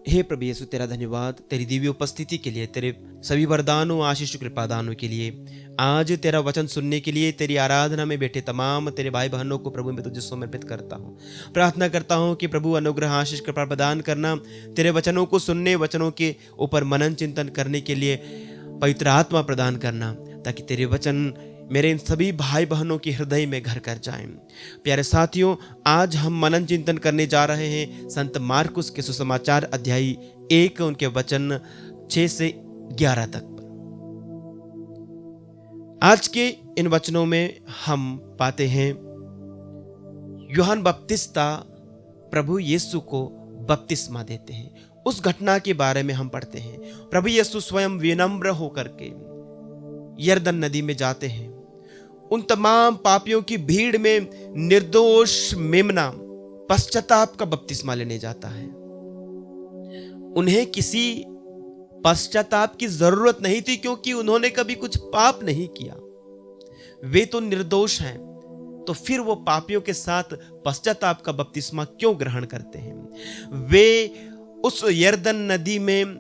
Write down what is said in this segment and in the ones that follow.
हे प्रभु यीशु, तेरा धन्यवाद तेरी दिव्य उपस्थिति के लिए, तेरे सभी वरदानों, आशीष, कृपादानों के लिए। आज तेरा वचन सुनने के लिए तेरी आराधना में बैठे तमाम तेरे भाई बहनों को प्रभु मैं तुझे समर्पित करता हूँ। प्रार्थना करता हूँ कि प्रभु अनुग्रह, आशीष, कृपा प्रदान करना, तेरे वचनों को सुनने, वचनों के ऊपर मनन चिंतन करने के लिए पवित्र आत्मा प्रदान करना, ताकि तेरे वचन मेरे इन सभी भाई बहनों के हृदय में घर कर जाएं। प्यारे साथियों, आज हम मनन चिंतन करने जा रहे हैं संत मार्कुस के सुसमाचार अध्याय 1 उनके वचन 6 से 11 तक। आज के इन वचनों में हम पाते हैं यूहन्ना बपतिस्ता प्रभु यीशु को बपतिस्मा देते हैं। उस घटना के बारे में हम पढ़ते हैं। प्रभु यीशु स्वयं विनम्र होकर के यरदन नदी में जाते हैं। उन तमाम पापियों की भीड़ में निर्दोष मेमना पश्चाताप का बपतिस्मा लेने जाता है। उन्हें किसी पश्चाताप की जरूरत नहीं थी, क्योंकि उन्होंने कभी कुछ पाप नहीं किया। वे तो निर्दोष हैं, तो फिर वो पापियों के साथ पश्चाताप का बपतिस्मा क्यों ग्रहण करते हैं? वे उस यरदन नदी में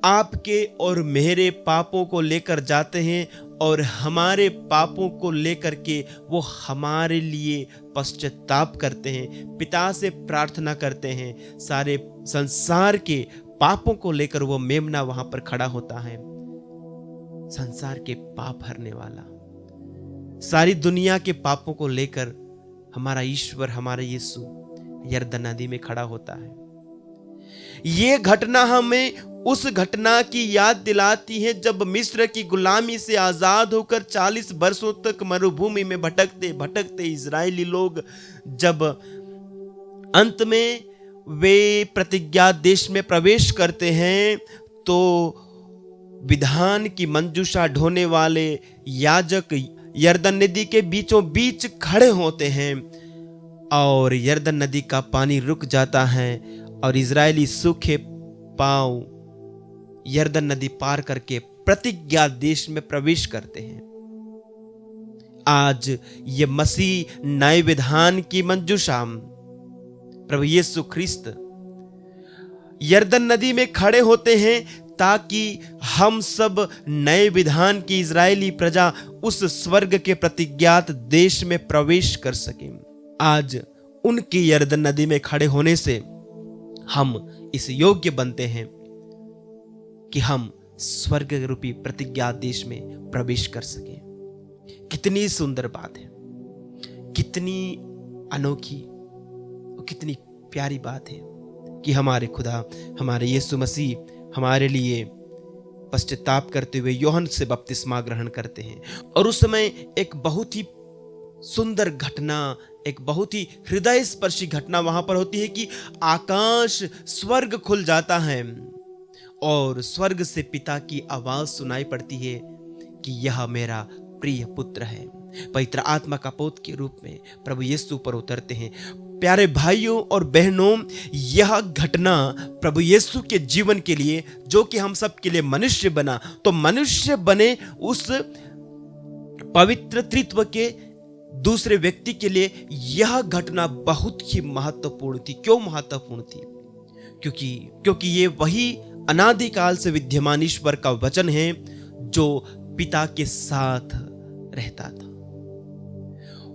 आपके और मेरे पापों को लेकर जाते हैं और हमारे पापों को लेकर के वो हमारे लिए पश्चाताप करते हैं, पिता से प्रार्थना करते हैं। सारे संसार के पापों को लेकर वो मेमना वहां पर खड़ा होता है, संसार के पाप हरने वाला। सारी दुनिया के पापों को लेकर हमारा ईश्वर, हमारा यीशु यरदन नदी में खड़ा होता है। ये घटना हमें उस घटना की याद दिलाती है जब मिस्र की गुलामी से आजाद होकर 40 वर्षों तक मरुभूमि में भटकते भटकते इजरायली लोग जब अंत में वे प्रतिज्ञा देश में प्रवेश करते हैं, तो विधान की मंजूषा ढोने वाले याजक यरदन नदी के बीचों बीच खड़े होते हैं और यरदन नदी का पानी रुक जाता है और इजरायली सूखे पांव यरदन नदी पार करके प्रतिज्ञा देश में प्रवेश करते हैं। आज ये मसीह नए विधान की मंजूषा प्रभु यीशु ख्रिस्त यरदन नदी में खड़े होते हैं, ताकि हम सब नए विधान की इजरायली प्रजा उस स्वर्ग के प्रतिज्ञात देश में प्रवेश कर सकें। आज उनकी यरदन नदी में खड़े होने से हम इस योग्य बनते हैं कि हम स्वर्ग रूपी प्रतिज्ञा देश में प्रवेश कर सकें। कितनी सुंदर बात है, कितनी अनोखी और कितनी प्यारी बात है कि हमारे खुदा, हमारे यीशु मसीह हमारे लिए पश्चाताप करते हुए यूहन्ना से बपतिस्मा ग्रहण करते हैं। और उस समय एक बहुत ही सुंदर घटना, एक बहुत ही हृदय स्पर्शी घटना वहां पर होती है कि आकाश, स्वर्ग खुल जाता है और स्वर्ग से पिता की आवाज सुनाई पड़ती है कि यह मेरा प्रिय पुत्र है। पवित्र आत्मा का पोत के रूप में प्रभु यीशु पर उतरते हैं। प्यारे भाइयों और बहनों, यह घटना प्रभु यीशु के जीवन के लिए, जो कि हम सब के लिए मनुष्य बना, तो मनुष्य बने उस पवित्र त्रित्व के दूसरे व्यक्ति के लिए यह घटना बहुत ही महत्वपूर्ण थी। क्यों महत्वपूर्ण थी? क्योंकि ये वही अनादिकाल से विद्यमान ईश्वर का वचन है जो पिता के साथ रहता था।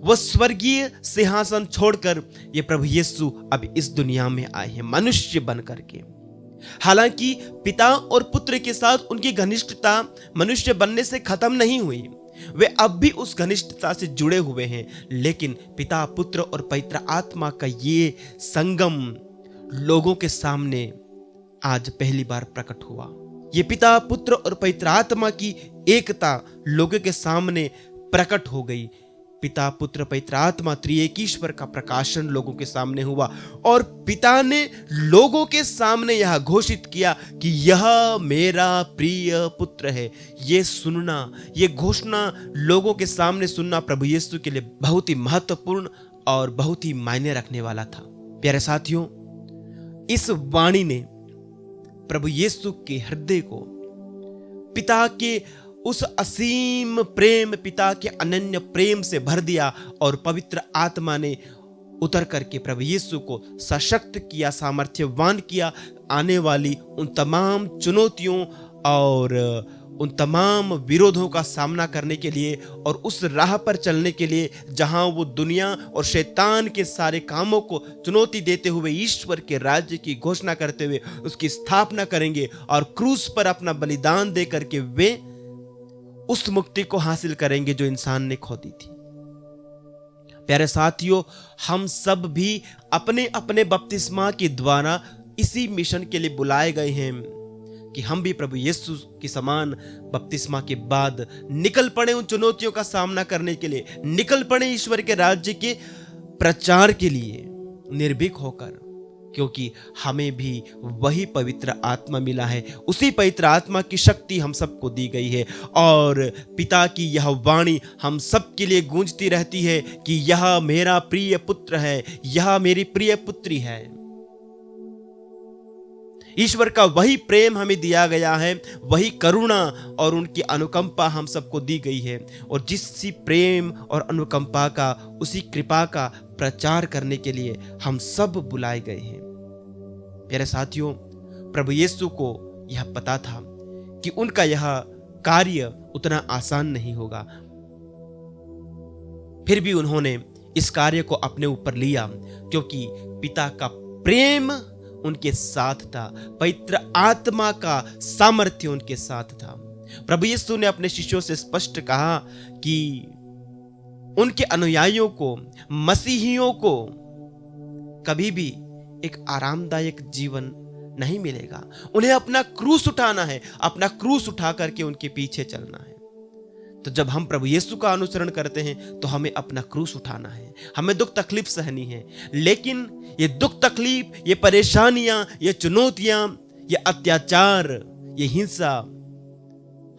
वह स्वर्गीय सिंहासन छोड़कर ये प्रभु यीशु अब इस दुनिया में आए हैं मनुष्य बन करके। हालांकि पिता और पुत्र के साथ उनकी घनिष्ठता मनुष्य बनने से खत्म नहीं हुई, वे अब भी उस घनिष्ठता से जुड़े हुए हैं, लेकिन पिता, पुत्र और पवित्र आत्मा का ये संगम लोगों के सामने आज पहली बार प्रकट हुआ। ये पिता, पुत्र और पवित्र आत्मा की एकता लोगों के सामने प्रकट हो गई। पिता, पुत्र, पवित्र आत्मा त्रिएक ईश्वर का प्रकाशन लोगों के सामने हुआ और पिता ने लोगों के सामने यह घोषित किया कि यह मेरा प्रिय पुत्र है। ये सुनना, ये घोषणा लोगों के सामने सुनना प्रभु यीशु के लिए बहुत ही महत्वपूर्ण और बहुत ही मायने रखने वाला था। प्यारे साथियों, इस वाणी ने प्रभु यीशु के हृदय को पिता के उस असीम प्रेम, पिता के अनन्य प्रेम से भर दिया और पवित्र आत्मा ने उतर करके प्रभु यीशु को सशक्त किया, सामर्थ्यवान किया आने वाली उन तमाम चुनौतियों और उन तमाम विरोधों का सामना करने के लिए और उस राह पर चलने के लिए जहां वो दुनिया और शैतान के सारे कामों को चुनौती देते हुए ईश्वर के राज्य की घोषणा करते हुए उसकी स्थापना करेंगे और क्रूस पर अपना बलिदान दे करके वे उस मुक्ति को हासिल करेंगे जो इंसान ने खो दी थी। प्यारे साथियों, हम सब भी अपने अपने बपतिस्मा के द्वारा इसी मिशन के लिए बुलाए गए हैं कि हम भी प्रभु यीशु के समान बपतिस्मा के बाद निकल पड़े उन चुनौतियों का सामना करने के लिए, निकल पड़े ईश्वर के राज्य के प्रचार के लिए निर्भीक होकर, क्योंकि हमें भी वही पवित्र आत्मा मिला है। उसी पवित्र आत्मा की शक्ति हम सबको दी गई है और पिता की यह वाणी हम सब के लिए गूंजती रहती है कि यह मेरा प्रिय पुत्र है, यह मेरी प्रिय पुत्री है। ईश्वर का वही प्रेम हमें दिया गया है, वही करुणा और उनकी अनुकंपा हम सबको दी गई है और जिस प्रेम और अनुकंपा का, उसी कृपा का प्रचार करने के लिए हम सब बुलाए गए हैं। प्यारे साथियों, प्रभु यीशु को यह पता था कि उनका यह कार्य उतना आसान नहीं होगा, फिर भी उन्होंने इस कार्य को अपने ऊपर लिया क्योंकि पिता का प्रेम उनके साथ था, पवित्र आत्मा का सामर्थ्य उनके साथ था। प्रभु यीशु ने अपने शिष्यों से स्पष्ट कहा कि उनके अनुयायियों को, मसीहियों को कभी भी एक आरामदायक जीवन नहीं मिलेगा। उन्हें अपना क्रूस उठाना है, अपना क्रूस उठा करके उनके पीछे चलना है। तो जब हम प्रभु यीशु का अनुसरण करते हैं तो हमें अपना क्रूस उठाना है, हमें दुख तकलीफ सहनी है। लेकिन ये दुख तकलीफ, ये परेशानियां, ये चुनौतियां, ये अत्याचार, ये हिंसा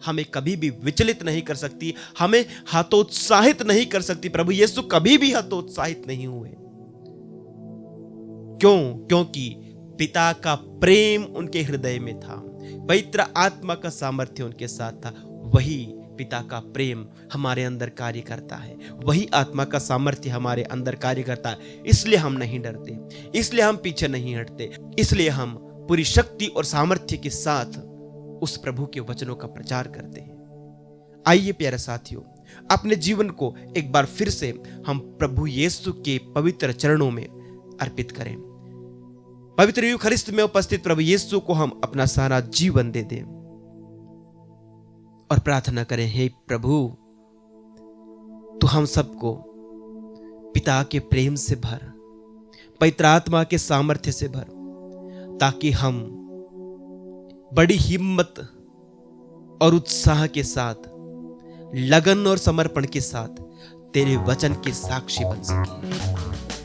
हमें कभी भी विचलित नहीं कर सकती, हमें हतोत्साहित नहीं कर सकती। प्रभु यीशु कभी भी हतोत्साहित नहीं हुए। क्यों? क्योंकि पिता का प्रेम उनके हृदय में था, पवित्र आत्मा का सामर्थ्य उनके साथ था। वही पिता का प्रेम हमारे अंदर कार्य करता है, वही आत्मा का सामर्थ्य हमारे अंदर कार्य करता है। इसलिए हम नहीं डरते, इसलिए हम पीछे नहीं हटते, इसलिए हम पूरी शक्ति और सामर्थ्य के साथ उस प्रभु के वचनों का प्रचार करते हैं। आइए प्यारे साथियों, अपने जीवन को एक बार फिर से हम प्रभु यीशु के पवित्र चरणों में अर्पित करें। पवित्र यूखरिस्त में उपस्थित प्रभु यीशु को हम अपना सारा जीवन दे दें और प्रार्थना करें, हे प्रभु, तू हम सबको पिता के प्रेम से भर, पवित्र आत्मा के सामर्थ्य से भर, ताकि हम बड़ी हिम्मत और उत्साह के साथ, लगन और समर्पण के साथ तेरे वचन के साक्षी बन सके।